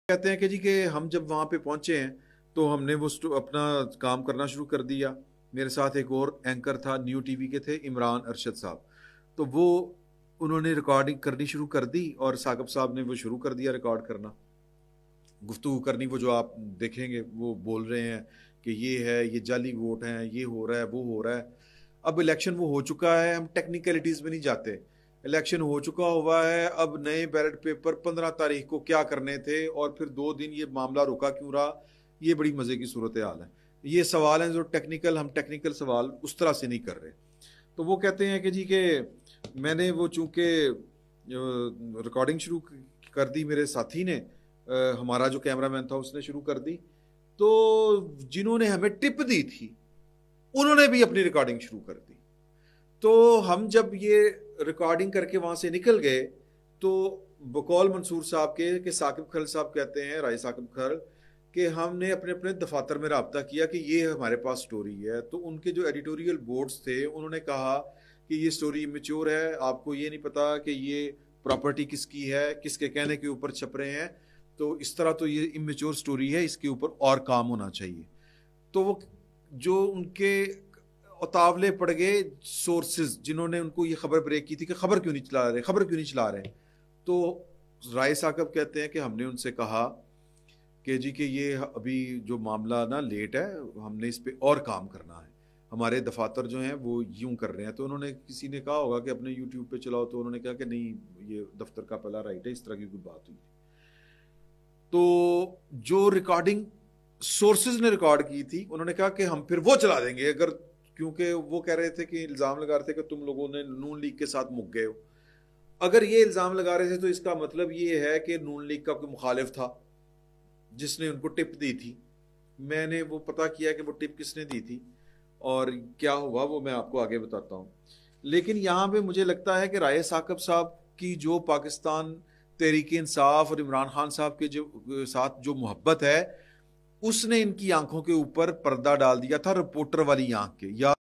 कहते हैं कि हम जब वहाँ पे पहुँचे हैं तो हमने वो अपना काम करना शुरू कर दिया। मेरे साथ एक और एंकर था, न्यू टीवी के थे, इमरान अरशद साहब। तो वो उन्होंने रिकॉर्डिंग करनी शुरू कर दी और साकिब साहब ने वो शुरू कर दिया रिकॉर्ड करना, गुफ्तगू करनी। वो जो आप देखेंगे वो बोल रहे हैं कि ये है, ये जाली वोट हैं, ये हो रहा है, वो हो रहा है। अब इलेक्शन वो हो चुका है, हम टेक्निकलिटीज़ में नहीं जाते। इलेक्शन हो चुका हुआ है, अब नए बैलेट पेपर 15 तारीख को क्या करने थे और फिर 2 दिन ये मामला रुका क्यों रहा, ये बड़ी मज़े की सूरत हाल है। ये सवाल हैं जो टेक्निकल, हम टेक्निकल सवाल उस तरह से नहीं कर रहे। तो वो कहते हैं कि मैंने वो चूँकि रिकॉर्डिंग शुरू कर दी, मेरे साथी ने, हमारा जो कैमरामैन था उसने शुरू कर दी। तो जिन्होंने हमें टिप दी थी उन्होंने भी अपनी रिकॉर्डिंग शुरू कर दी। तो हम जब ये रिकॉर्डिंग करके वहाँ से निकल गए तो बकौल मंसूर साहब के कि साकिब खल साहब कहते हैं, राय साकिब खल, कि हमने अपने अपने दफातर में रब्ता किया कि ये हमारे पास स्टोरी है। तो उनके जो एडिटोरियल बोर्ड्स थे उन्होंने कहा कि ये स्टोरी इमेच्योर है, आपको ये नहीं पता कि ये प्रॉपर्टी किसकी है, किसके कहने के ऊपर छप रहे हैं, तो इस तरह तो ये इमेच्योर स्टोरी है, इसके ऊपर और काम होना चाहिए। तो वो जो उनके उतावले पड़ गए सोर्सेज जिन्होंने उनको ये खबर ब्रेक की थी कि खबर क्यों नहीं चला रहे, खबर क्यों नहीं चला रहे, तो राय साहब कहते हैं कि हमने उनसे कहा कि ये अभी जो मामला ना लेट है, हमने इस पे और काम करना है, हमारे दफातर जो हैं वो यूं कर रहे हैं। तो उन्होंने, किसी ने कहा होगा कि अपने यूट्यूब पे चलाओ, तो उन्होंने कहा कि नहीं, ये दफ्तर का पहला राइट है, इस तरह की कोई बात हुई। तो जो रिकॉर्डिंग सोर्सेज ने रिकॉर्ड की थी उन्होंने कहा कि हम फिर वो चला देंगे, अगर, क्योंकि वो कह रहे थे कि इल्ज़ाम लगा रहे थे कि तुम लोगों ने नून लीग के साथ मुक गए हो। अगर ये इल्ज़ाम लगा रहे थे तो इसका मतलब ये है कि नून लीग का कोई मुखालिफ था जिसने उनको टिप दी थी। मैंने वो पता किया कि वो टिप किसने दी थी और क्या हुआ, वो मैं आपको आगे बताता हूँ। लेकिन यहाँ पे मुझे लगता है कि राय साकिब साहब की जो पाकिस्तान तहरीक इंसाफ और इमरान खान साहब के जो साथ जो मोहब्बत है, उसने इनकी आंखों के ऊपर पर्दा डाल दिया था, रिपोर्टर वाली आंख के। या